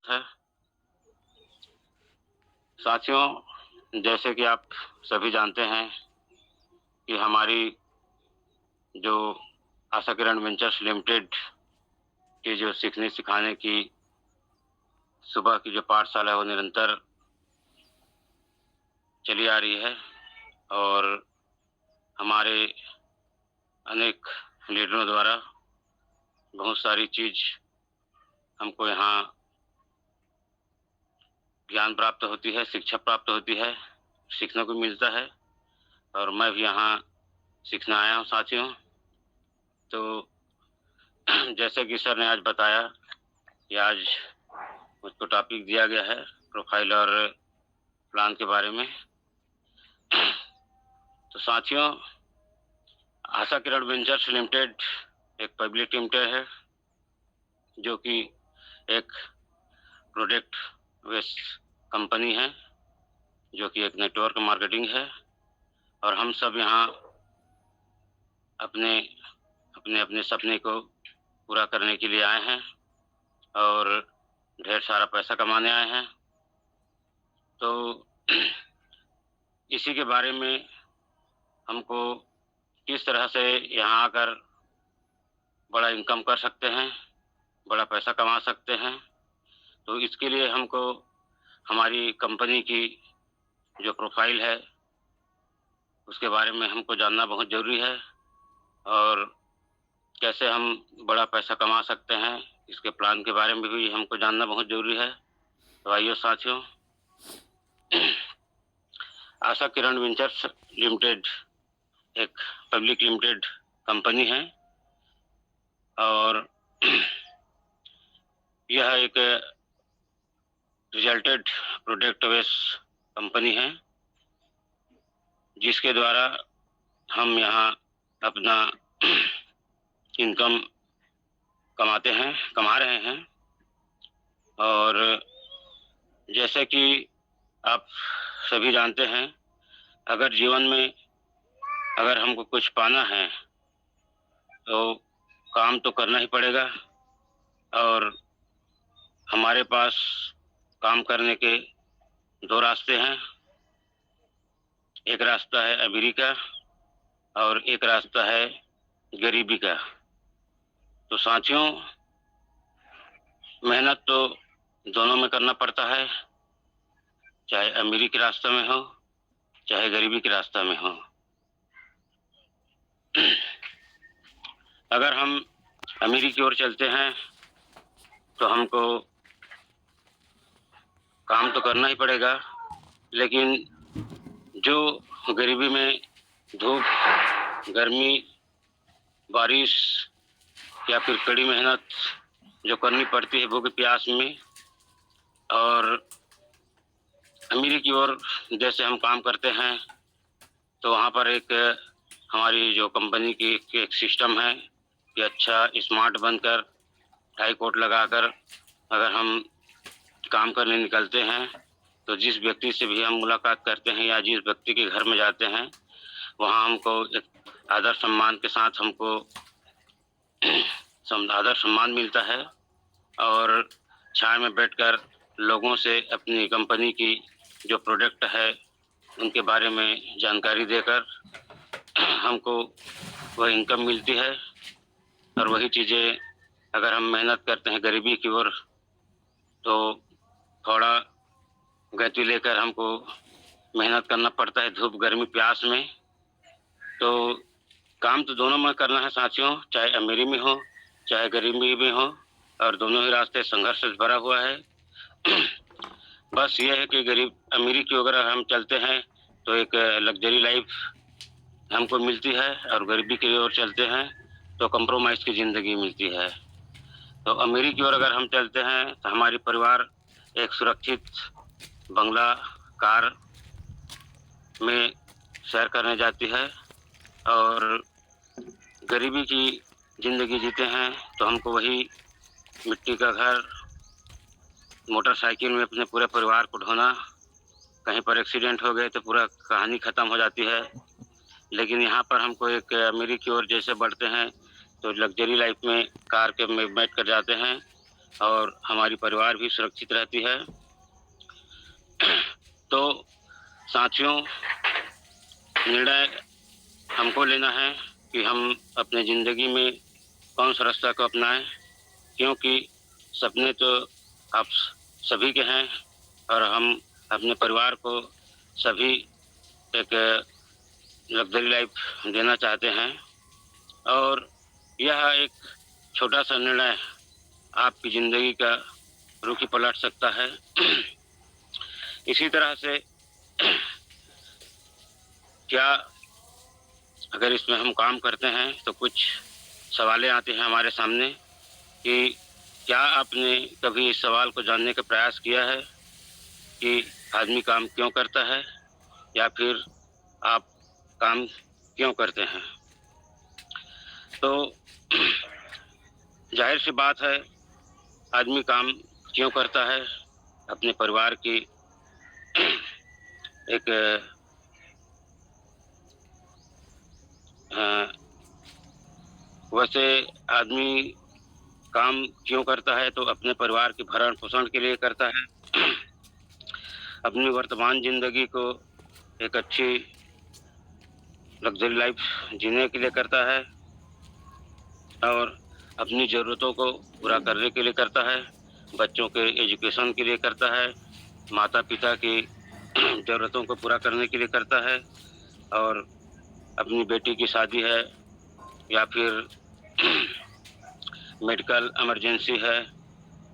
है। साथियों, जैसे कि आप सभी जानते हैं कि हमारी जो आशा किरण वेंचर्स लिमिटेड की जो सीखने सिखाने की सुबह की जो पाठशाला है वो निरंतर चली आ रही है और हमारे अनेक लीडरों द्वारा बहुत सारी चीज़ हमको यहाँ ज्ञान प्राप्त होती है, शिक्षा प्राप्त होती है, सीखने को मिलता है और मैं भी यहाँ सीखने आया हूँ साथियों। तो जैसे कि सर ने आज बताया कि आज मुझको टॉपिक दिया गया है प्रोफाइल और प्लान के बारे में। तो साथियों, आशा किरण वेंचर्स लिमिटेड एक पब्लिक लिमिटेड है जो कि एक प्रोडक्ट बेस्ड कंपनी है, जो कि एक नेटवर्क मार्केटिंग है और हम सब यहाँ अपने अपने अपने सपने को पूरा करने के लिए आए हैं और ढेर सारा पैसा कमाने आए हैं। तो इसी के बारे में हमको किस तरह से यहाँ आकर बड़ा इनकम कर सकते हैं, बड़ा पैसा कमा सकते हैं, तो इसके लिए हमको हमारी कंपनी की जो प्रोफाइल है उसके बारे में हमको जानना बहुत ज़रूरी है और कैसे हम बड़ा पैसा कमा सकते हैं इसके प्लान के बारे में भी हमको जानना बहुत ज़रूरी है। तो आइए साथियों, आशा किरण वेंचर्स लिमिटेड एक पब्लिक लिमिटेड कंपनी है और यह एक रिजल्टेड प्रोडक्ट बेस्ड कंपनी है जिसके द्वारा हम यहाँ अपना इनकम कमा रहे हैं। और जैसे कि आप सभी जानते हैं, अगर जीवन में अगर हमको कुछ पाना है तो काम तो करना ही पड़ेगा और हमारे पास काम करने के दो रास्ते हैं। एक रास्ता है अमीरी का और एक रास्ता है गरीबी का। तो साथियों, मेहनत तो दोनों में करना पड़ता है, चाहे अमीरी के रास्ते में हो चाहे गरीबी के रास्ते में हो। अगर हम अमीरी की ओर चलते हैं तो हमको काम तो करना ही पड़ेगा, लेकिन जो गरीबी में धूप, गर्मी, बारिश या फिर कड़ी मेहनत जो करनी पड़ती है भूख प्यास में, और अमीरी की ओर जैसे हम काम करते हैं तो वहाँ पर एक हमारी जो कंपनी की एक सिस्टम है कि अच्छा स्मार्ट बनकर टाई कोट लगाकर अगर हम काम करने निकलते हैं तो जिस व्यक्ति से भी हम मुलाकात करते हैं या जिस व्यक्ति के घर में जाते हैं वहाँ हमको एक आदर सम्मान के साथ हमको आदर सम्मान मिलता है और छाया में बैठकर लोगों से अपनी कंपनी की जो प्रोडक्ट है उनके बारे में जानकारी देकर हमको वह इनकम मिलती है। और वही चीज़ें अगर हम मेहनत करते हैं गरीबी की ओर तो थोड़ा गति लेकर हमको मेहनत करना पड़ता है धूप गर्मी प्यास में। तो काम तो दोनों में करना है साथियों, चाहे अमीरी में हो चाहे गरीबी में हो, और दोनों ही रास्ते संघर्ष से भरा हुआ है। बस ये है कि अमीरी की अगर हम चलते हैं तो एक लग्जरी लाइफ हमको मिलती है और गरीबी की ओर चलते हैं तो कंप्रोमाइज़ की ज़िंदगी मिलती है। तो अमीरी की ओर अगर हम चलते हैं तो हमारी परिवार एक सुरक्षित बंगला कार में सैर करने जाती है, और गरीबी की ज़िंदगी जीते हैं तो हमको वही मिट्टी का घर, मोटरसाइकिल में अपने पूरे परिवार को ढोना, कहीं पर एक्सीडेंट हो गए तो पूरा कहानी ख़त्म हो जाती है। लेकिन यहाँ पर हमको एक अमीरी की ओर जैसे बढ़ते हैं तो लग्जरी लाइफ में कार के में बैठ कर जाते हैं और हमारी परिवार भी सुरक्षित रहती है। तो साथियों, निर्णय हमको लेना है कि हम अपने ज़िंदगी में कौन-सा रास्ता को अपनाएँ, क्योंकि सपने तो आप सभी के हैं और हम अपने परिवार को सभी एक लग्ज़री लाइफ़ देना चाहते हैं और यह एक छोटा-सा निर्णय आपकी ज़िंदगी का रुख ही पलट सकता है। इसी तरह से क्या अगर इसमें हम काम करते हैं तो कुछ सवालें आते हैं हमारे सामने कि क्या आपने कभी इस सवाल को जानने का प्रयास किया है कि आदमी काम क्यों करता है या फिर आप काम क्यों करते हैं? तो ज़ाहिर-सी बात है, आदमी काम क्यों करता है? अपने परिवार की एक वैसे आदमी काम क्यों करता है तो अपने परिवार के भरण-पोषण के लिए करता है। अपनी वर्तमान ज़िंदगी को एक अच्छी लग्ज़री लाइफ़ जीने के लिए करता है और अपनी ज़रूरतों को पूरा करने के लिए करता है, बच्चों के एजुकेशन के लिए करता है, माता-पिता की ज़रूरतों को पूरा करने के लिए करता है और अपनी बेटी की शादी है या फिर मेडिकल इमरजेंसी है,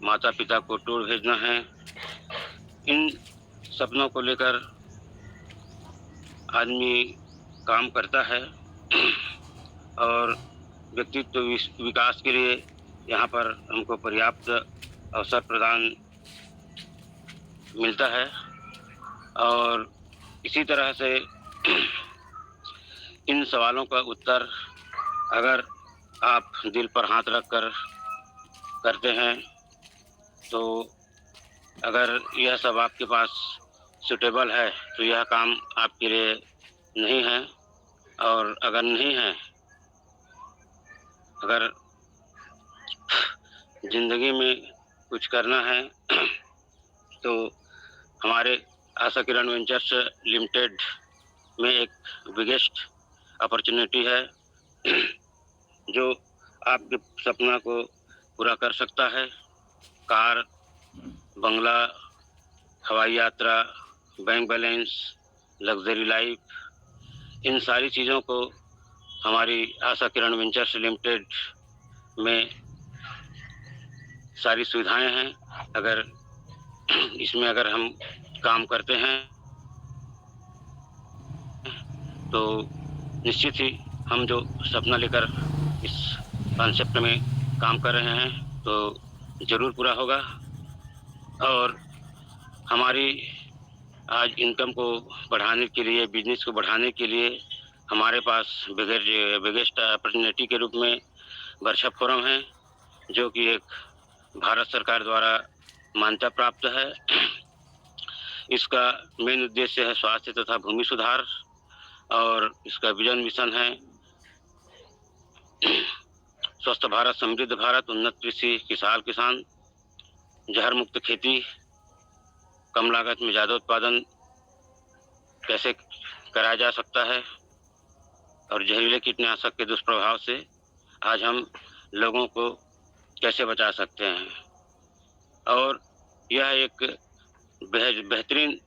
माता-पिता को टूर भेजना है। इन सपनों को लेकर आदमी काम करता है और व्यक्तित्व विकास के लिए यहाँ पर हमको पर्याप्त अवसर प्रदान मिलता है और इसी तरह से इन सवालों का उत्तर अगर आप दिल पर हाथ रख कर करते हैं, तो अगर यह सब आपके पास सूटेबल है, तो यह काम आपके लिए नहीं है और अगर नहीं है, अगर ज़िंदगी में कुछ करना है, तो हमारे आशा किरण वेंचर्स लिमिटेड में एक बिगेस्ट अपॉर्चुनिटी है, जो आपके सपना को पूरा कर सकता है। कार, बंगला, हवाई यात्रा, बैंक बैलेंस, लग्ज़री लाइफ़, इन सारी चीज़ों को हमारी आशा किरण वेंचर्स लिमिटेड में सारी सुविधाएँ हैं। अगर इसमें अगर हम काम करते हैं, तो निश्चित ही हम जो सपना लेकर इस कॉन्सेप्ट में काम कर रहे हैं, तो ज़रूर पूरा होगा और हमारी आज इनकम को बढ़ाने के लिए, बिज़नेस को बढ़ाने के लिए हमारे पास बिगेस्ट अपॉर्चुनिटी के रूप में वर्कशॉप फोरम है, जो कि एक भारत सरकार द्वारा मान्यता प्राप्त है। इसका मेन उद्देश्य है स्वास्थ्य तथा भूमि सुधार और इसका विज़न मिशन है स्वस्थ भारत, समृद्ध भारत, उन्नत कृषि, खुशहाल किसान, जहर मुक्त खेती, कम लागत में ज़्यादा उत्पादन कैसे कराया जा सकता है और जहरीले कीटनाशक के दुष्प्रभाव से आज हम लोगों को कैसे बचा सकते हैं। और यह एक बेहतरीन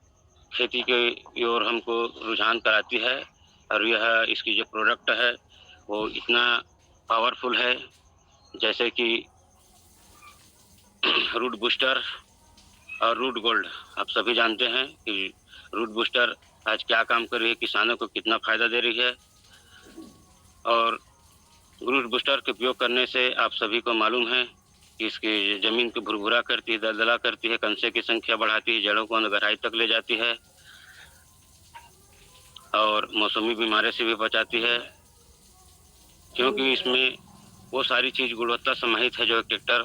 खेती की ओर हमको रुझान कराती है और यह इसकी जो प्रोडक्ट है वो इतना पावरफुल है, जैसे कि रूट बूस्टर और रूट गोल्ड। आप सभी जानते हैं कि रूट बूस्टर आज क्या काम कर रही है, किसानों को कितना फ़ायदा दे रही है और रूट बूस्टर के उपयोग करने से आप सभी को मालूम है कि इसकी ज़मीन को भुरभुरा करती है, दलदला करती है, कंसे की संख्या बढ़ाती है, जड़ों को गहराई तक ले जाती है और मौसमी बीमारी से भी बचाती है, क्योंकि इसमें वो सारी चीज़ गुणवत्ता समाहित है जो ट्रैक्टर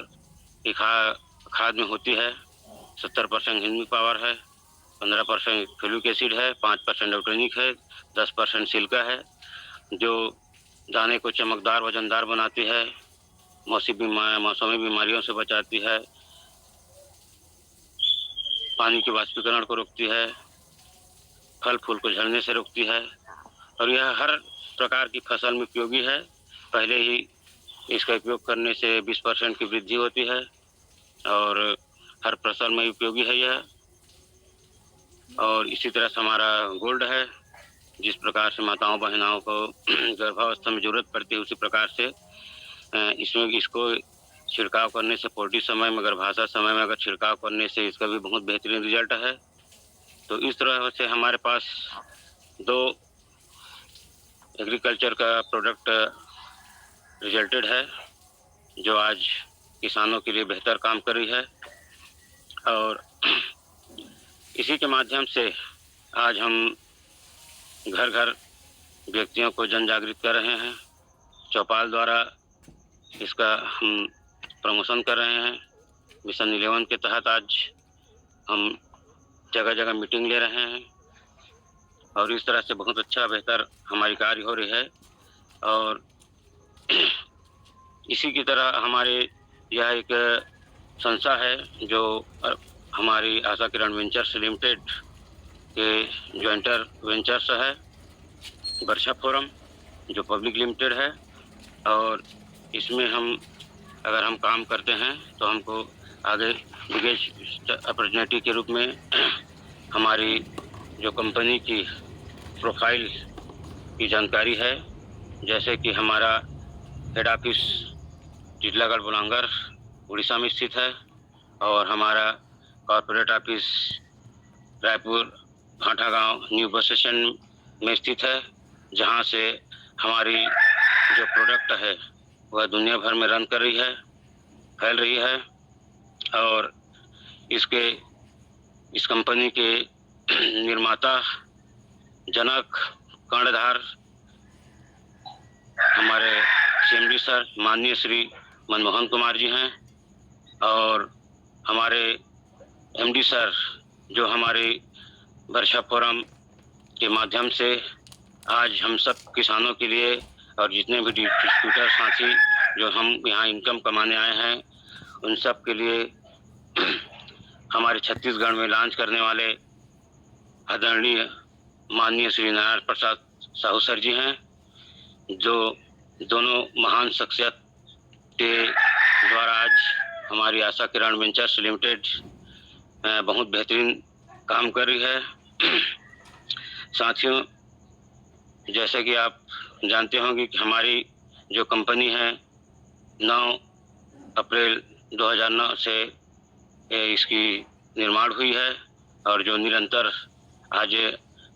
की खाद में होती है। 70% ह्यूमिक पावर है, 15% फ्यूलिक एसिड है, 5% ऑर्गेनिक है, 10% सिलिका है, जो दाने को चमकदार वजनदार बनाती है, मौसमी बीमारियों से बचाती है, पानी के वाष्पीकरण को रोकती है, फल फूल को झड़ने से रोकती है और यह हर प्रकार की फसल में उपयोगी है। पहले ही इसका उपयोग करने से 20% की वृद्धि होती है और हर फसल में उपयोगी है यह। और इसी तरह से हमारा गोल्ड है, जिस प्रकार से माताओं बहनाओं को गर्भावस्था में जरूरत पड़ती है, उसी प्रकार से इसमें इसको छिड़काव करने से पोल्ट्री समय में, गर्भाशय समय में अगर छिड़काव करने से इसका भी बहुत बेहतरीन रिजल्ट है। तो इस तरह से हमारे पास 2 एग्रीकल्चर का प्रोडक्ट रिजल्टेड है, जो आज किसानों के लिए बेहतर काम कर रही है। और इसी के माध्यम से आज हम घर घर व्यक्तियों को जन जागृत कर रहे हैं। चौपाल द्वारा इसका हम प्रमोशन कर रहे हैं। मिशन 11 के तहत आज हम जगह जगह मीटिंग ले रहे हैं और इस तरह से बहुत अच्छा बेहतर हमारी कार्य हो रही है। और इसी की तरह हमारे यह एक संस्था है जो हमारी आशा किरण वेंचर्स लिमिटेड के जॉइंटर वेंचर्स है, वर्षा फोरम, जो पब्लिक लिमिटेड है। और इसमें अगर हम काम करते हैं तो हमको आगे बिगेस्ट अपॉर्चुनिटी के रूप में हमारी जो कंपनी की प्रोफाइल की जानकारी है, जैसे कि हमारा हेड ऑफिस टिटलागढ़ बुलांगर उड़ीसा में स्थित है और हमारा कॉर्पोरेट ऑफिस रायपुर भाटा गांव न्यू बस स्टेशन में स्थित है, जहां से हमारी जो प्रोडक्ट है वह दुनिया भर में रन कर रही है, फैल रही है। और इस कंपनी के निर्माता जनक कर्णधार हमारे CMD सर माननीय श्री मनमोहन कुमार जी हैं और हमारे MD सर जो हमारे वर्षा फोरम के माध्यम से आज हम सब किसानों के लिए और जितने भी डिस्ट्रीब्यूटर साथी जो हम यहाँ इनकम कमाने आए हैं उन सब के लिए हमारे छत्तीसगढ़ में लॉन्च करने वाले आदरणीय माननीय श्री नारायण प्रसाद साहू सर जी हैं, जो दोनों महान शख्सियत के द्वारा आज हमारी आशा किरण वेंचर्स लिमिटेड बहुत बेहतरीन काम कर रही है। साथियों, जैसे कि आप जानते होंगे कि हमारी जो कंपनी है 9 अप्रैल 2009 से इसकी निर्माण हुई है और जो निरंतर आज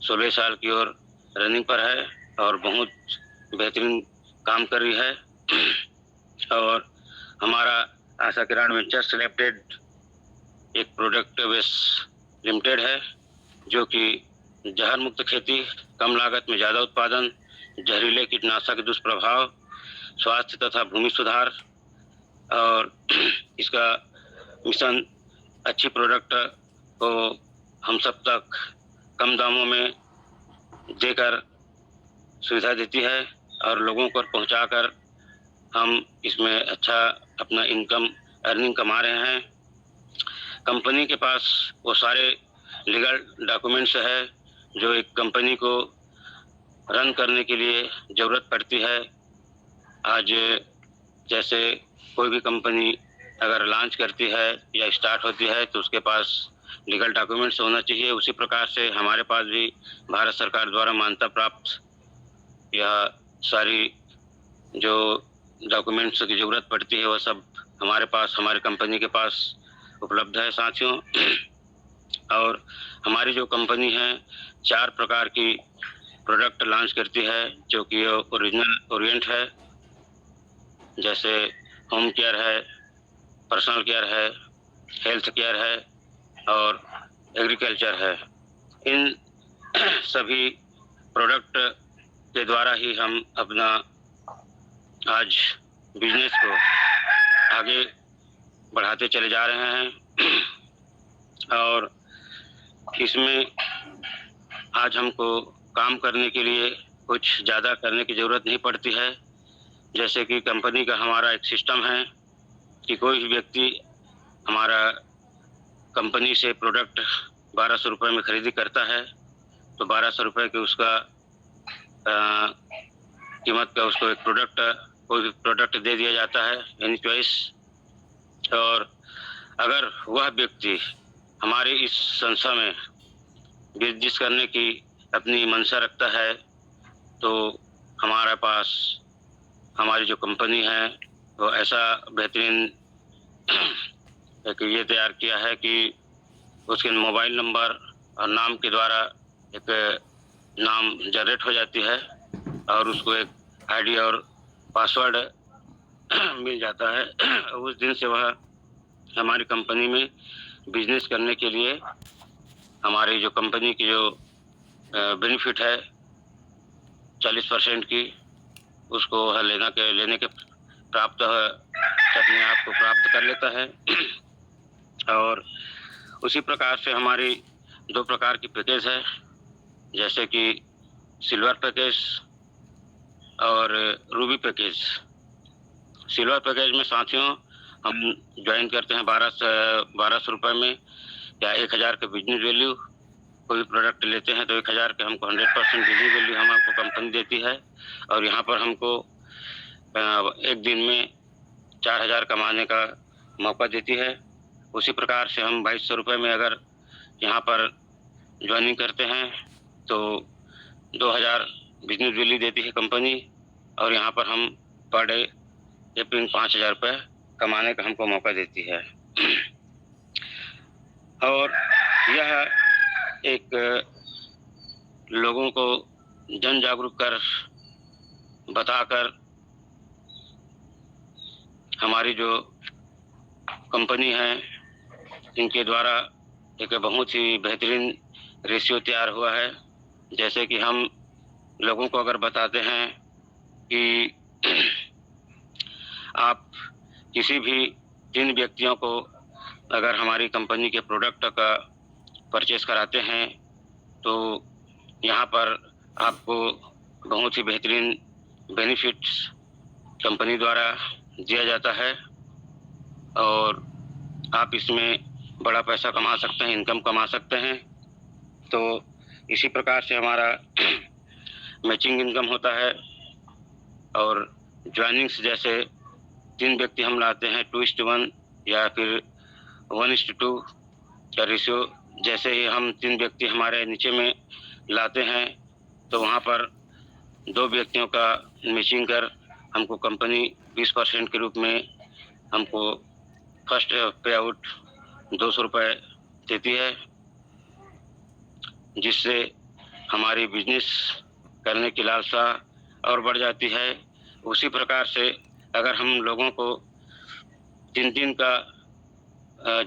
16 साल की ओर रनिंग पर है और बहुत बेहतरीन काम कर रही है। और हमारा आशा किरण वेंचर्स लिमिटेड एक प्रोडक्ट बेस लिमिटेड है, जो कि जहर मुक्त खेती, कम लागत में ज़्यादा उत्पादन, जहरीले कीटनाशक के दुष्प्रभाव, स्वास्थ्य तथा भूमि सुधार और इसका मिशन अच्छी प्रोडक्ट को हम सब तक कम दामों में देकर सुविधा देती है और लोगों को पहुंचाकर हम इसमें अच्छा अपना अर्निंग कमा रहे हैं। कंपनी के पास वो सारे लीगल डॉक्यूमेंट्स है जो एक कंपनी को रन करने के लिए ज़रूरत पड़ती है। आज जैसे कोई भी कंपनी अगर लॉन्च करती है या स्टार्ट होती है तो उसके पास लीगल डॉक्यूमेंट्स होना चाहिए। उसी प्रकार से हमारे पास भी भारत सरकार द्वारा मान्यता प्राप्त यह सारी जो डॉक्यूमेंट्स की ज़रूरत पड़ती है वह सब हमारे पास, हमारी कंपनी के पास उपलब्ध है साथियों। और हमारी जो कंपनी है 4 प्रकार की प्रोडक्ट लॉन्च करती है, जो कि ओरिजिनल ओरिएंट है, जैसे होम केयर है, पर्सनल केयर है, हेल्थ केयर है और एग्रीकल्चर है। इन सभी प्रोडक्ट के द्वारा ही हम अपना आज बिजनेस को आगे बढ़ाते चले जा रहे हैं। और इसमें आज हमको काम करने के लिए कुछ ज़्यादा करने की ज़रूरत नहीं पड़ती है। जैसे कि कंपनी का हमारा एक सिस्टम है कि कोई भी व्यक्ति हमारा कंपनी से प्रोडक्ट 1200 रुपये में खरीदी करता है तो 1200 रुपये की उसका कीमत का उसको एक प्रोडक्ट, कोई भी प्रोडक्ट दे दिया जाता है एनी चॉइस। और अगर वह व्यक्ति हमारी इस संस्था में बिजनेस करने की अपनी मंशा रखता है तो हमारे पास हमारी जो कंपनी है वो ऐसा बेहतरीन एक ये तैयार किया है कि उसके मोबाइल नंबर और नाम के द्वारा एक नाम जनरेट हो जाती है और उसको एक आईडी और पासवर्ड मिल जाता है। उस दिन से वह हमारी कंपनी में बिजनेस करने के लिए हमारी जो कंपनी की जो बेनिफिट है 40% की, उसको लेने के प्राप्त अपने आप को प्राप्त कर लेता है। और उसी प्रकार से हमारी 2 प्रकार की पैकेज है, जैसे कि सिल्वर पैकेज और रूबी पैकेज। सिल्वर पैकेज में साथियों हम ज्वाइन करते हैं 1200 रुपये में या 1000 के बिजनेस वैल्यू। कोई प्रोडक्ट लेते हैं तो 1000 के हमको 100% बिजनेस वैल्यू हमको कंपनी देती है और यहाँ पर हमको एक दिन में 4000 कमाने का मौका देती है। उसी प्रकार से हम 2200 रुपये में अगर यहाँ पर ज्वाइनिंग करते हैं तो 2000 बिजनेस वैल्यू देती है कंपनी और यहाँ पर हम पर डे 5000 रुपये कमाने का हमको मौका देती है। और यह एक लोगों को जन जागरूक कर बताकर हमारी जो कंपनी है इनके द्वारा एक बहुत ही बेहतरीन रेशियो तैयार हुआ है। जैसे कि हम लोगों को अगर बताते हैं कि आप किसी भी 3 व्यक्तियों को अगर हमारी कंपनी के प्रोडक्ट का परचेस कराते हैं तो यहाँ पर आपको बहुत ही बेहतरीन बेनिफिट्स कंपनी द्वारा दिया जाता है और आप इसमें बड़ा पैसा कमा सकते हैं, इनकम कमा सकते हैं। तो इसी प्रकार से हमारा मैचिंग इनकम होता है। और ज्वाइनिंग्स जैसे 3 व्यक्ति हम लाते हैं 2:1 या फिर 1:2 का रेशियो, जैसे ही हम 3 व्यक्ति हमारे नीचे में लाते हैं तो वहाँ पर 2 व्यक्तियों का मैचिंग कर हमको कंपनी 20% के रूप में हमको फर्स्ट पे आउट 200 रुपये देती है, जिससे हमारी बिजनेस करने की लालसा और बढ़ जाती है। उसी प्रकार से अगर हम लोगों को 3 का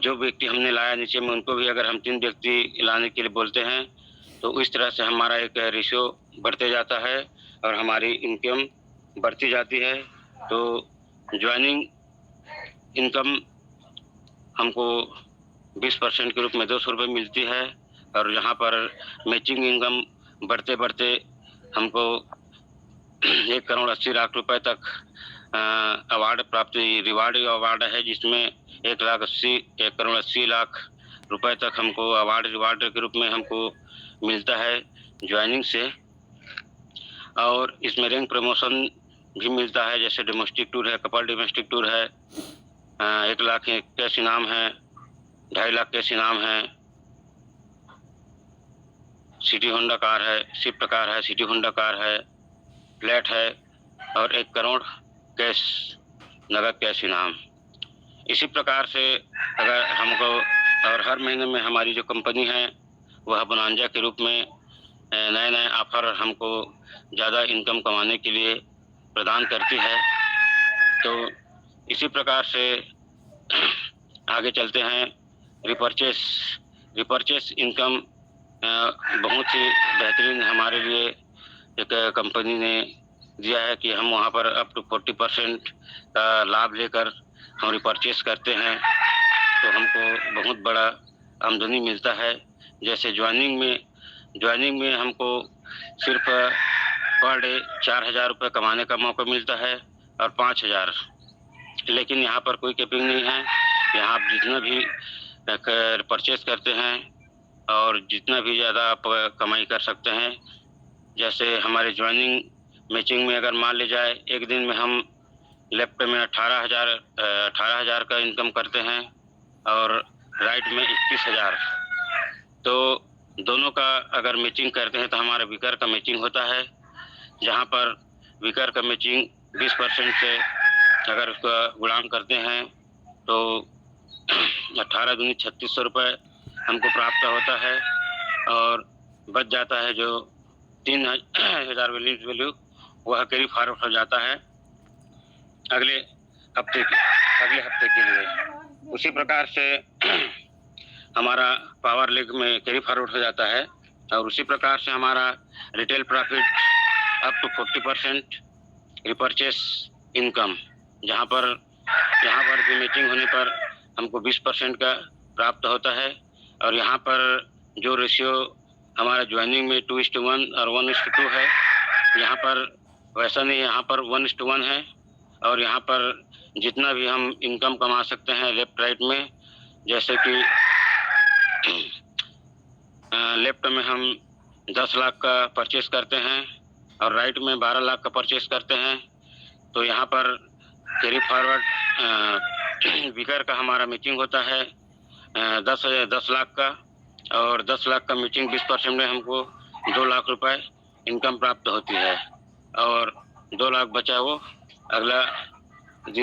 जो व्यक्ति हमने लाया नीचे में उनको भी अगर हम 3 व्यक्ति लाने के लिए बोलते हैं तो इस तरह से हमारा एक रेशियो बढ़ते जाता है और हमारी इनकम बढ़ती जाती है। तो ज्वाइनिंग इनकम हमको 20% के रूप में 200 रुपये मिलती है और यहाँ पर मैचिंग इनकम बढ़ते बढ़ते हमको 1,80,00,000 रुपये तक अवार्ड प्राप्त, रिवार्ड अवार्ड है, जिसमें 1,80,00,000 रुपये तक हमको अवार्ड रिवार्ड के रूप में हमको मिलता है ज्वाइनिंग से। और इसमें रैंक प्रमोशन भी मिलता है, जैसे डोमेस्टिक टूर है, कपल डोमेस्टिक टूर है, 1 लाख कैश इनाम है, 2.5 लाख कैश इनाम है, सिटी होंडा कार है, स्विफ्ट कार है, सिटी होंडा कार है, फ्लैट है और 1 करोड़ कैश नगद कैश इनाम। इसी प्रकार से अगर हमको और हर महीने में हमारी जो कंपनी है वह बोनांजा के रूप में नए नए ऑफर हमको ज़्यादा इनकम कमाने के लिए प्रदान करती है। तो इसी प्रकार से आगे चलते हैं। रिपर्चेस इनकम बहुत ही बेहतरीन हमारे लिए एक कंपनी ने दिया है कि हम वहाँ पर अप टू 40% का लाभ लेकर हम रिपर्चेस करते हैं तो हमको बहुत बड़ा आमदनी मिलता है। जैसे ज्वाइनिंग में हमको सिर्फ पर डे 4,000 रुपये कमाने का मौका मिलता है और 5,000, लेकिन यहाँ पर कोई कैपिंग नहीं है। यहाँ आप जितना भी परचेस करते हैं और जितना भी ज़्यादा आप कमाई कर सकते हैं। जैसे हमारे ज्वाइनिंग मैचिंग में अगर मान ली जाए एक दिन में हम लेफ्ट में 18,000 का इनकम करते हैं और राइट में 21,000। तो दोनों का अगर मैचिंग करते हैं तो हमारा विकर का मैचिंग होता है, जहाँ पर विकर का मैचिंग 20% से अगर उसका गुणांक करते हैं तो 18 दूनी 3600 रुपये हमको प्राप्त होता है और बच जाता है जो 3,000 वैल्यू वह कैरी फॉरवर्ड हो जाता है अगले हफ्ते के लिए। उसी प्रकार से हमारा पावर लेग में कैरी फॉरवर्ड हो जाता है और उसी प्रकार से हमारा retail profit up to 40% repurchase income, यहाँ पर भी मैचिंग होने पर हमको 20% का प्राप्त होता है। और यहाँ पर जो रेशियो हमारा ज्वाइनिंग में 2:1 और 1:2 है, यहाँ पर वैसा नहीं, यहाँ पर 1:1 है। और यहाँ पर जितना भी हम इनकम कमा सकते हैं लेफ्ट राइट में, जैसे कि लेफ्ट में हम 10 लाख का परचेस करते हैं और राइट में 12 लाख का परचेस करते हैं, तो यहाँ पर कैरी फॉरवर्ड विकर का हमारा मैचिंग होता है 10 लाख का, और 10 लाख का मैचिंग 20% में हमको 2 लाख रुपए इनकम प्राप्त होती है और 2 लाख बचा वो अगला के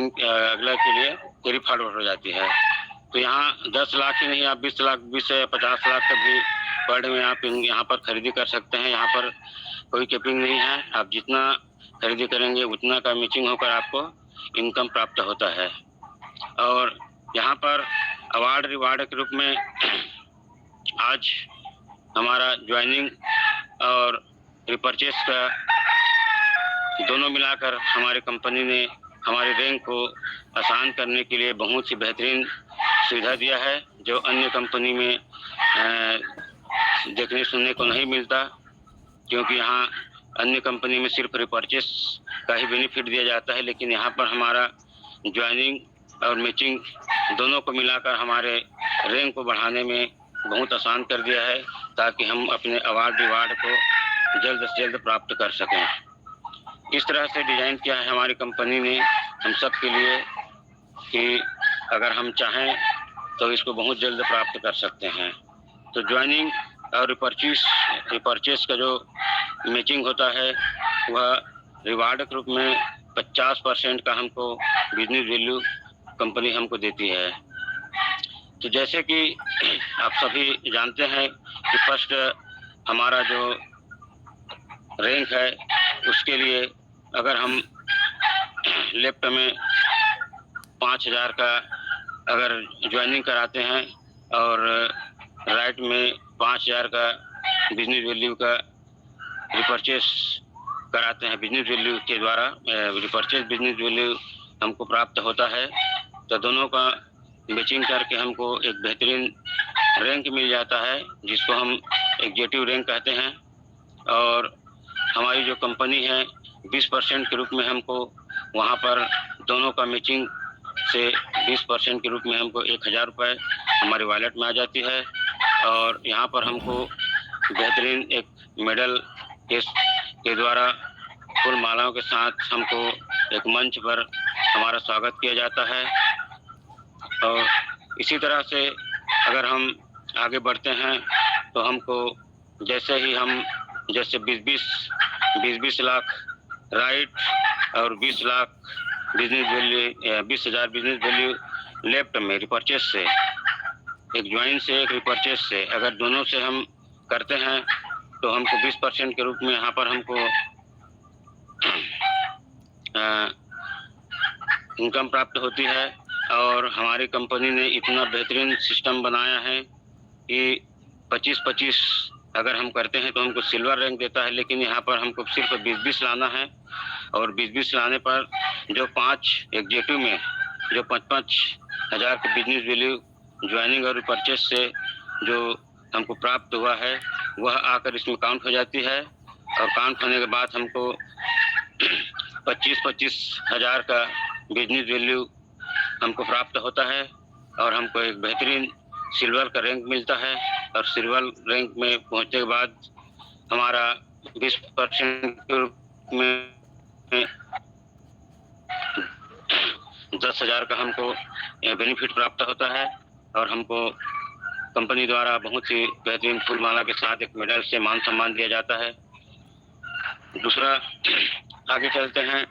लिए कैरी फॉरवर्ड हो जाती है। तो यहाँ 10 लाख ही नहीं, आप 20 लाख 20 से 50 लाख तक भी पर डे में आप यहाँ पर खरीदी कर सकते हैं। यहाँ पर कोई कैपिंग नहीं है, आप जितना खरीदी करेंगे उतना का मैचिंग होकर आपको इनकम प्राप्त होता है। और यहाँ पर अवार्ड रिवार्ड के रूप में आज हमारा ज्वाइनिंग और रिपर्चेस का दोनों मिलाकर हमारी कंपनी ने हमारे रैंक को आसान करने के लिए बहुत सी बेहतरीन सुविधा दिया है, जो अन्य कंपनी में देखने सुनने को नहीं मिलता, क्योंकि यहाँ अन्य कंपनी में सिर्फ रिपर्चेस का ही बेनिफिट दिया जाता है, लेकिन यहाँ पर हमारा ज्वाइनिंग और मैचिंग दोनों को मिलाकर हमारे रैंक को बढ़ाने में बहुत आसान कर दिया है, ताकि हम अपने अवार्ड रिवार्ड को जल्द से जल्द प्राप्त कर सकें। इस तरह से डिज़ाइन किया है हमारी कंपनी ने हम सब के लिए कि अगर हम चाहें तो इसको बहुत जल्द प्राप्त कर सकते हैं। तो ज्वाइनिंग और रिपर्चेस का जो मैचिंग होता है वह रिवार्ड के रूप में 50% का हमको बिजनेस वैल्यू कंपनी हमको देती है। तो जैसे कि आप सभी जानते हैं कि फर्स्ट हमारा जो रैंक है उसके लिए अगर हम लेफ्ट में 5,000 का अगर ज्वाइनिंग कराते हैं और राइट में 5,000 का बिजनेस वैल्यू का रिपर्चेस कराते हैं, बिजनेस वैल्यू के द्वारा रिपर्चेस बिजनेस वैल्यू हमको प्राप्त होता है, तो दोनों का मैचिंग करके हमको एक बेहतरीन रैंक मिल जाता है, जिसको हम एग्जीक्यूटिव रैंक कहते हैं। और हमारी जो कंपनी है 20% के रूप में हमको वहाँ पर दोनों का मैचिंग से 20% के रूप में हमको 1,000 रुपये हमारे वॉलेट में आ जाती है। और यहाँ पर हमको बेहतरीन एक मेडल के द्वारा फूल मालाओं के साथ हमको एक मंच पर हमारा स्वागत किया जाता है। और इसी तरह से अगर हम आगे बढ़ते हैं तो हमको जैसे 20 लाख राइट और 20 lakh business value 20,000 business value left में रिपर्चेस से, एक ज्वाइन से एक रिपर्चेस से, अगर दोनों से हम करते हैं तो हमको 20% के रूप में यहाँ पर हमको इनकम प्राप्त होती है। और हमारी कंपनी ने इतना बेहतरीन सिस्टम बनाया है कि 25-25 अगर हम करते हैं तो हमको सिल्वर रैंक देता है, लेकिन यहाँ पर हमको सिर्फ 20-20 लाना है। और 20-20 लाने पर जो 5 एग्जीक्यूटिव में जो 5-5 हज़ार का बिजनेस वैल्यू ज्वाइनिंग और परचेस से जो हमको प्राप्त हुआ है वह आकर इसमें काउंट हो जाती है। और काउंट होने के बाद हमको 25-25 हज़ार का बिजनेस वैल्यू हमको प्राप्त होता है और हमको एक बेहतरीन सिल्वर का रैंक मिलता है और सिल्वर रैंक में पहुंचने के बाद हमारा 20% के रूप में 10,000 का हमको बेनिफिट प्राप्त होता है और हमको कंपनी द्वारा बहुत ही बेहतरीन फूलमाला के साथ एक मेडल से मान सम्मान दिया जाता है। दूसरा, आगे चलते हैं।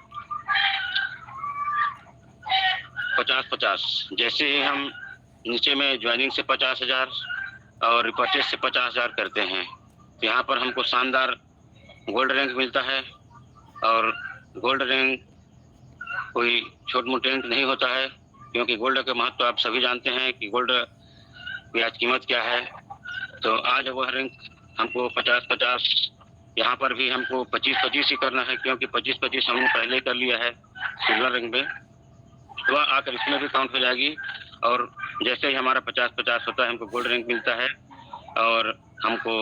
50-50 जैसे ही हम नीचे में ज्वाइनिंग से 50,000 और रिपर्चेज से 50,000 करते हैं तो यहाँ पर हमको शानदार गोल्ड रैंक मिलता है। और गोल्ड रैंक कोई छोट मोट रैंक नहीं होता है, क्योंकि गोल्ड का महत्व आप सभी जानते हैं कि गोल्ड की आज कीमत क्या है। तो आज वह रैंक हमको 50-50, यहाँ पर भी हमको 25-25 ही करना है, क्योंकि 25-25 हमने पहले कर लिया है सिल्वर रैंक में, तो वह आकर इसमें भी काउंट हो जाएगी। और जैसे ही हमारा 50-50 होता है हमको गोल्ड रैंक मिलता है और हमको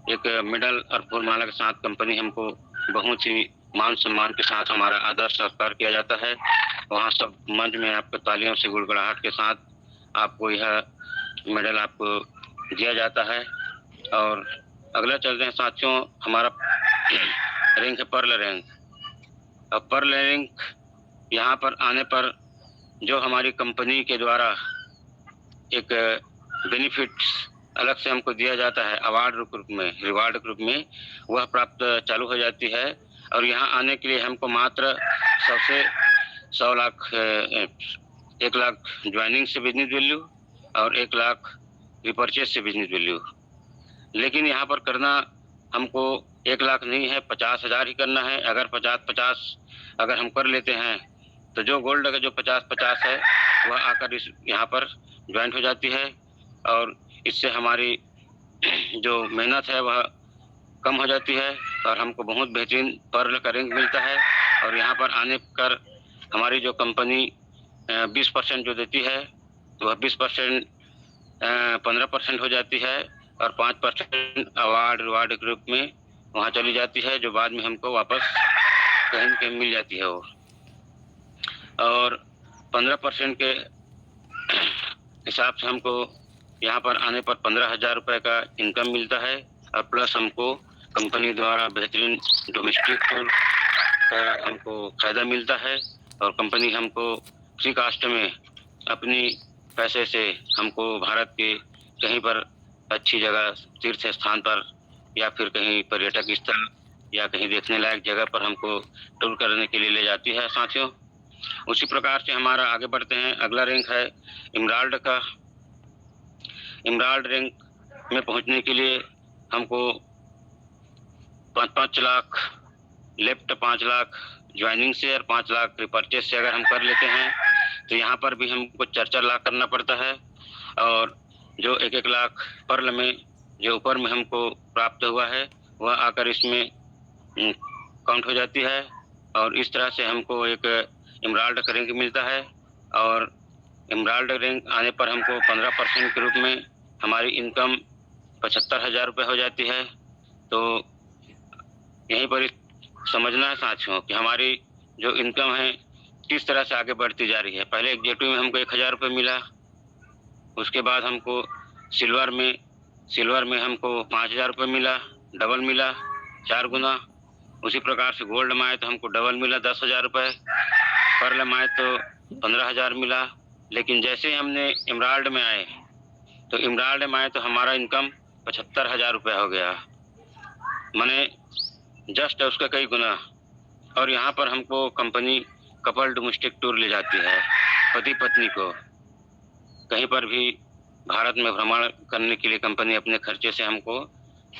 एक मेडल और फूलमाला के साथ कंपनी हमको बहुत ही मान सम्मान के साथ हमारा आदर सत्कार किया जाता है। वहाँ सब मंच में आपको तालियों से गुड़गड़ाहट के साथ आपको यह मेडल आपको दिया जाता है। और अगला चलते हैं साथियों, हमारा रैंक है पर्ल रैंक। अब पर्ल रैंक यहाँ पर आने पर जो हमारी कंपनी के द्वारा एक बेनिफिट्स अलग से हमको दिया जाता है अवार्ड रूप में, रिवार्ड रूप में, वह प्राप्त चालू हो जाती है। और यहाँ आने के लिए हमको मात्र 100 से 100 लाख 1 लाख ज्वाइनिंग से बिजनेस वैल्यू और 1 लाख रिपर्चेज से बिजनेस वैल्यू। लेकिन यहाँ पर करना हमको 1 लाख नहीं है, 50,000 ही करना है। अगर 50-50 अगर हम कर लेते हैं तो जो गोल्ड का जो 50-50 है वह आकर इस यहाँ पर ज्वाइंट हो जाती है और इससे हमारी जो मेहनत है वह कम हो जाती है और हमको बहुत बेहतरीन पर्ल का रैंक मिलता है। और यहाँ पर आने कर हमारी जो कंपनी 20% जो देती है वह 20% 15% हो जाती है और 5% अवार्ड रिवार्ड के रूप में वहाँ चली जाती है, जो बाद में हमको वापस कहीं न कहीं मिल जाती है वो। और 15% के हिसाब से हमको यहाँ पर आने पर 15,000 रुपये का इनकम मिलता है और प्लस हमको कंपनी द्वारा बेहतरीन डोमेस्टिक टूर का हमको फ़ायदा मिलता है। और कंपनी हमको फ्री कास्ट में अपनी पैसे से हमको भारत के कहीं पर अच्छी जगह तीर्थ स्थान पर या फिर कहीं पर्यटक स्थल या कहीं देखने लायक जगह पर हमको टूर करने के लिए ले जाती है साथियों। उसी प्रकार से हमारा आगे बढ़ते हैं। अगला रैंक है इमराल्ड का। इमराल्ड रैंक में पहुंचने के लिए हमको 5 लाख लेफ्ट, 5 लाख ज्वाइनिंग से और 5 लाख रिपर्चेज से अगर हम कर लेते हैं तो यहाँ पर भी हमको 4-4 लाख करना पड़ता है। और जो 1-1 लाख पर्ल में जो ऊपर में हमको प्राप्त हुआ है वह आकर इसमें काउंट हो जाती है और इस तरह से हमको एक इमराल्ड का रैंक मिलता है। और इमराल्ड रैंक आने पर हमको 15% के रूप में हमारी इनकम 75,000 रुपये हो जाती है। तो यहीं पर समझना है साथियों कि हमारी जो इनकम है किस तरह से आगे बढ़ती जा रही है। पहले एग्जीक्यूटिव में हमको 1,000 रुपये मिला, उसके बाद हमको सिल्वर में हमको 5,000 रुपये मिला, डबल मिला 4 गुना। उसी प्रकार से गोल्ड में आए तो हमको डबल मिला 10,000 रुपये, पर्ल में आए तो 15,000 मिला। लेकिन जैसे ही हमने इमराल्ड में आए तो हमारा इनकम 75,000 रुपये हो गया, माने जस्ट उसका कई गुना। और यहाँ पर हमको कंपनी कपल डोमेस्टिक टूर ले जाती है, पति पत्नी को कहीं पर भी भारत में भ्रमण करने के लिए कंपनी अपने खर्चे से हमको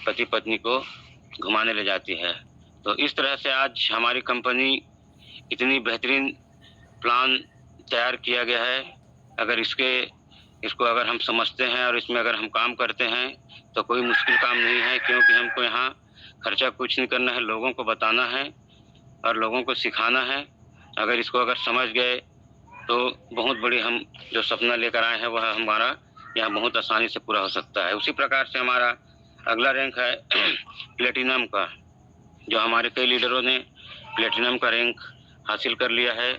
पति पत्नी को घुमाने ले जाती है। तो इस तरह से आज हमारी कंपनी इतनी बेहतरीन प्लान तैयार किया गया है। अगर इसको अगर हम समझते हैं और इसमें अगर हम काम करते हैं तो कोई मुश्किल काम नहीं है, क्योंकि हमको यहाँ खर्चा कुछ नहीं करना है, लोगों को बताना है और लोगों को सिखाना है। अगर इसको अगर समझ गए तो बहुत बड़ी हम जो सपना लेकर आए हैं वह हमारा यहाँ बहुत आसानी से पूरा हो सकता है। उसी प्रकार से हमारा अगला रैंक है प्लेटिनम का, जो हमारे कई लीडरों ने प्लेटिनम का रैंक हासिल कर लिया है।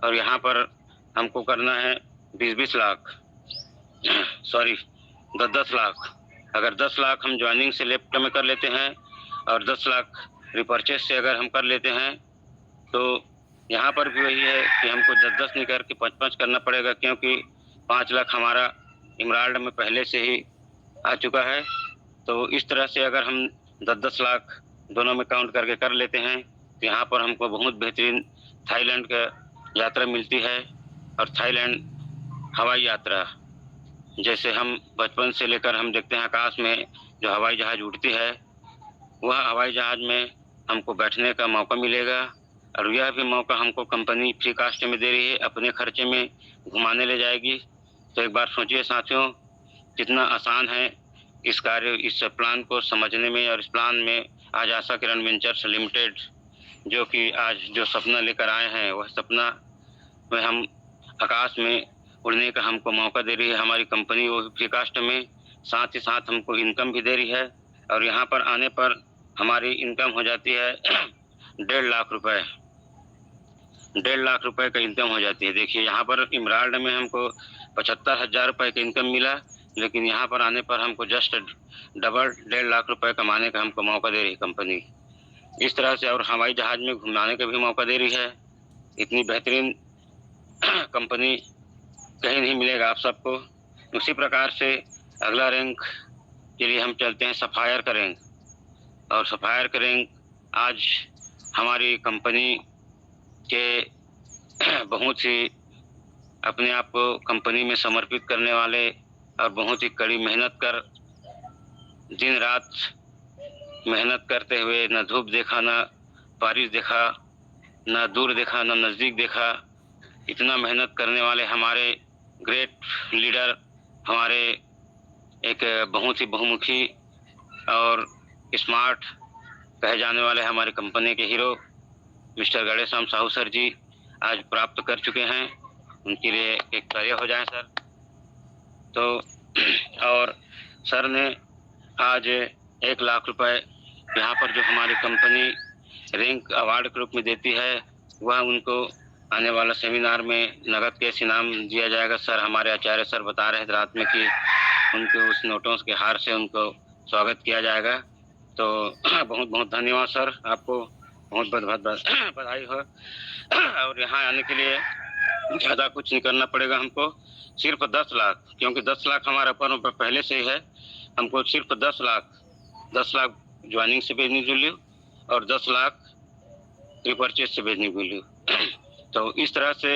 और यहाँ पर हमको करना है 20-20 लाख 10-10 लाख, अगर 10 लाख हम ज्वाइनिंग से लेफ्ट में कर लेते हैं और 10 लाख रिपर्चेस से अगर हम कर लेते हैं तो यहाँ पर भी वही है कि हमको 10-10 नहीं करके 5-5 करना पड़ेगा, क्योंकि 5 लाख हमारा इमराल्ड में पहले से ही आ चुका है। तो इस तरह से अगर हम 10-10 लाख दोनों में काउंट करके कर लेते हैं तो यहाँ पर हमको बहुत बेहतरीन थाईलैंड का यात्रा मिलती है। और थाईलैंड हवाई यात्रा, जैसे हम बचपन से लेकर हम देखते हैं आकाश में जो हवाई जहाज उड़ती है, वह हवाई जहाज में हमको बैठने का मौका मिलेगा। और यह भी मौका हमको कंपनी फ्री कास्ट में दे रही है, अपने खर्चे में घुमाने ले जाएगी। तो एक बार सोचिए साथियों, कितना आसान है इस प्लान को समझने में। और इस प्लान में आज आशा किरण वेंचर्स लिमिटेड जो कि आज जो सपना लेकर आए हैं, वह सपना में हम आकाश में उड़ने का हमको मौका दे रही है हमारी कंपनी, वो फ्री कास्ट में। साथ ही साथ हमको इनकम भी दे रही है। और यहाँ पर आने पर हमारी इनकम हो जाती है 1.5 लाख रुपए। 1.5 लाख रुपए का इनकम हो जाती है। देखिए यहाँ पर इमराल्ड में हमको 75,000 रुपए का इनकम मिला, लेकिन यहाँ पर आने पर हमको जस्ट डबल 1.5 लाख रुपए कमाने का हमको मौका दे रही है कंपनी इस तरह से। और हवाई जहाज में घुमाने का भी मौका दे रही है। इतनी बेहतरीन कंपनी कहीं नहीं मिलेगा आप सबको। उसी प्रकार से अगला रैंक के लिए हम चलते हैं सफायर का रैंक। और सफायर का रैंक आज हमारी कंपनी के बहुत ही अपने आप को कंपनी में समर्पित करने वाले और बहुत ही कड़ी मेहनत कर दिन रात मेहनत करते हुए, न धूप देखा, न बारिश देखा, न दूर देखा, न नज़दीक देखा, इतना मेहनत करने वाले हमारे ग्रेट लीडर, हमारे एक बहुत ही बहुमुखी और स्मार्ट कहे जाने वाले हमारे कंपनी के hero mister Ganesh Ram Sahu sir ji आज प्राप्त कर चुके हैं। उनके लिए एक तालियां हो जाए सर। तो और सर ने आज 1 लाख रुपए यहाँ पर जो हमारी कंपनी रैंक अवार्ड के रूप में देती है, वह उनको आने वाला सेमिनार में नगद कैश इनाम दिया जाएगा। सर हमारे आचार्य सर बता रहे थे रात में कि उनके उस नोटों के हार से उनको स्वागत किया जाएगा। तो बहुत बहुत धन्यवाद सर, आपको बहुत बहुत बधाई हो। और यहाँ आने के लिए ज़्यादा कुछ नहीं करना पड़ेगा हमको, सिर्फ 10 लाख, क्योंकि 10 लाख हमारा पर पहले से ही है। हमको सिर्फ 10 लाख ज्वाइनिंग से भेजनी वैल्यू और 10 लाख रिपर्चेज से भेजनी वैल्यू। तो इस तरह से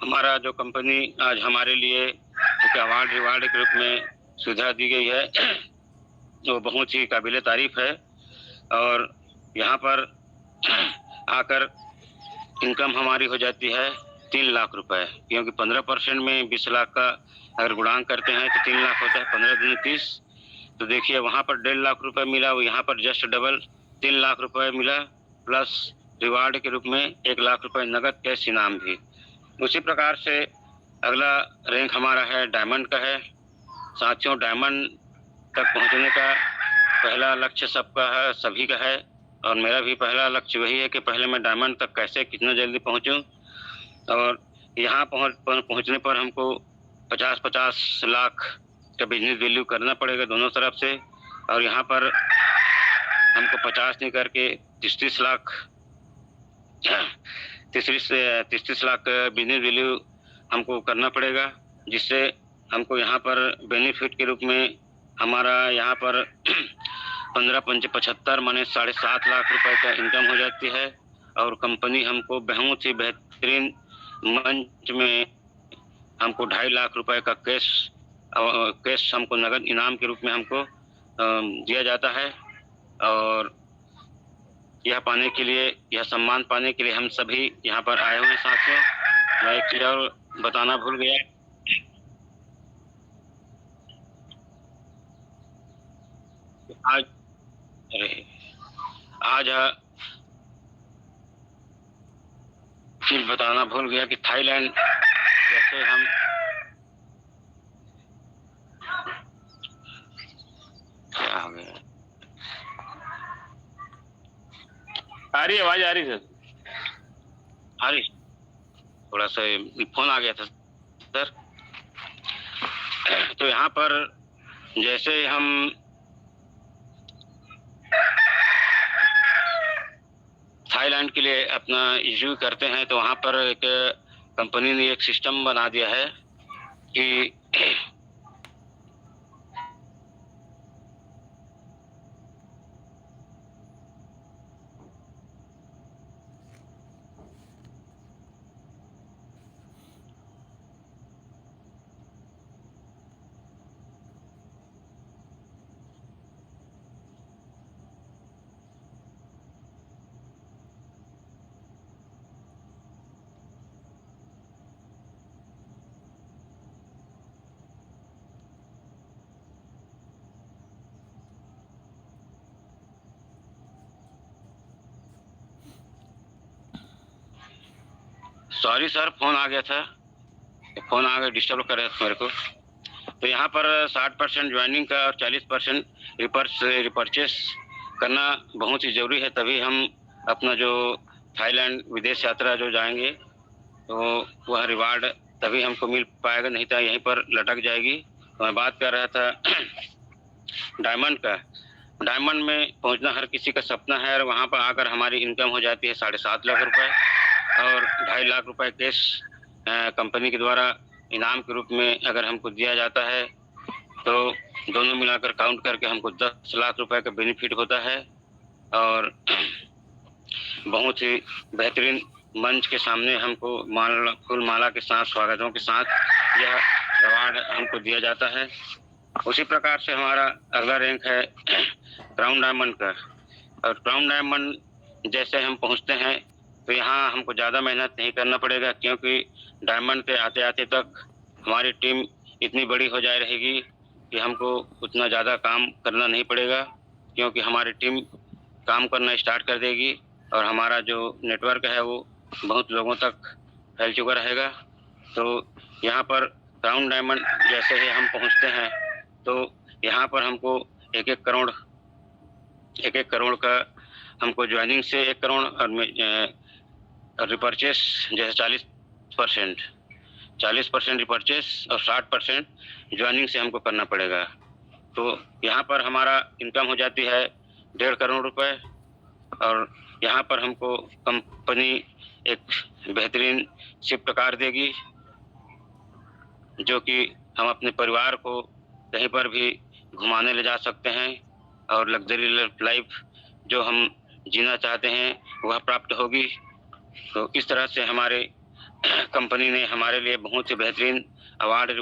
हमारा जो कंपनी आज हमारे लिए एक अवार्ड रिवार्ड के रूप में सुविधा दी गई है, वो बहुत ही काबिल तारीफ है। और यहाँ पर आकर इनकम हमारी हो जाती है 3 लाख रुपए, क्योंकि 15% में 20 लाख का अगर गुणांक करते हैं तो 3 लाख होता है, 15 दूनी 30। तो देखिए वहाँ पर 1.5 लाख रुपए मिला, वो यहाँ पर जस्ट डबल 3 लाख रुपए मिला, प्लस रिवार्ड के रूप में 1 लाख रुपए नगद कैश इनाम भी। उसी प्रकार से अगला रैंक हमारा है डायमंड का है। साथियों, डायमंड तक पहुँचने का पहला लक्ष्य सबका है, सभी का है, और मेरा भी पहला लक्ष्य वही है कि पहले मैं डायमंड तक कैसे कितना जल्दी पहुँचूँ। और यहाँ पहुँचने पर हमको 50-50 लाख का बिजनेस वैल्यू करना पड़ेगा दोनों तरफ से। और यहाँ पर हमको 50 नहीं करके 33 लाख 33 लाख बिजनेस वैल्यू हमको करना पड़ेगा, जिससे हमको यहाँ पर बेनिफिट के रूप में हमारा यहाँ पर 15-5-75 माने 7.5 लाख रुपए का इनकम हो जाती है। और कंपनी हमको बहुत ही बेहतरीन मंच में हमको 2.5 लाख रुपए का कैश हमको नगद इनाम के रूप में हमको दिया जाता है। और यह पाने के लिए, यह सम्मान पाने के लिए हम सभी यहाँ पर आए हुए हैं साथियों। मैं एक चीज और बताना भूल गया, आज चीज बताना भूल गया कि थाईलैंड जैसे हम क्या हो गया, आ रही आवाज आ रही सर? आ रही, थोड़ा सा फोन आ गया था सर। तो यहाँ पर जैसे हम थाईलैंड के लिए अपना इंटरव्यू करते हैं तो वहाँ पर एक कंपनी ने एक सिस्टम बना दिया है कि सॉरी सर, फोन आ गया था, फोन आ गया, डिस्टर्ब कर रहा था मेरे को। तो यहाँ पर 60% ज्वाइनिंग का और 40% रिपर्चेस करना बहुत ही ज़रूरी है, तभी हम अपना जो थाईलैंड विदेश यात्रा जो जाएंगे तो वह रिवार्ड तभी हमको मिल पाएगा, नहीं तो यहीं पर लटक जाएगी। तो मैं बात कर रहा था डायमंड का। डायमंड में पहुंचना हर किसी का सपना है और वहाँ पर आकर हमारी इनकम हो जाती है 7.5 लाख रुपए और 2.5 लाख रुपए कैश कंपनी के द्वारा इनाम के रूप में अगर हमको दिया जाता है तो दोनों मिलाकर काउंट करके हमको 10 लाख रुपए का बेनिफिट होता है। और बहुत ही बेहतरीन मंच के सामने हमको फूल माला के साथ, स्वागतों के साथ यह अवार्ड हमको दिया जाता है। उसी प्रकार से हमारा अगला रैंक है क्राउन डायमंड का। और क्राउन डायमंड जैसे हम पहुंचते हैं तो यहाँ हमको ज़्यादा मेहनत नहीं करना पड़ेगा, क्योंकि डायमंड पे आते आते तक हमारी टीम इतनी बड़ी हो जाए रहेगी कि हमको उतना ज़्यादा काम करना नहीं पड़ेगा, क्योंकि हमारी टीम काम करना स्टार्ट कर देगी और हमारा जो नेटवर्क है वो बहुत लोगों तक फैल चुका रहेगा। तो यहाँ पर क्राउन डायमंड जैसे ही हम पहुँचते हैं तो यहाँ पर हमको एक एक करोड़ का हमको ज्वाइनिंग से 1 करोड़ और रिपर्चेस जैसे 40% रिपर्चेस और 60% ज्वाइनिंग से हमको करना पड़ेगा। तो यहाँ पर हमारा इनकम हो जाती है 1.5 करोड़ रुपए और यहाँ पर हमको कंपनी एक बेहतरीन शिफ्ट कार देगी, जो कि हम अपने परिवार को कहीं पर भी घुमाने ले जा सकते हैं और लग्जरी लाइफ जो हम जीना चाहते हैं वह प्राप्त होगी। तो इस तरह से हमारे कंपनी ने हमारे लिए बहुत ही बेहतरीन अवार्ड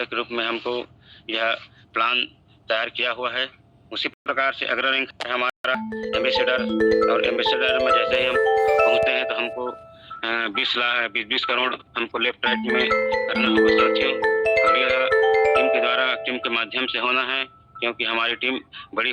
के रूप में हमको यह प्लान तैयार किया हुआ है। उसी प्रकार से अगला रैंक है हमारा एम्बेसडर। और एम्बेसडर में जैसे ही हम पहुंचते हैं तो हमको 20 करोड़ हमको लेफ्ट राइट में करना होगा साथियों। और यह टीम के माध्यम से होना है, क्योंकि हमारी टीम बड़ी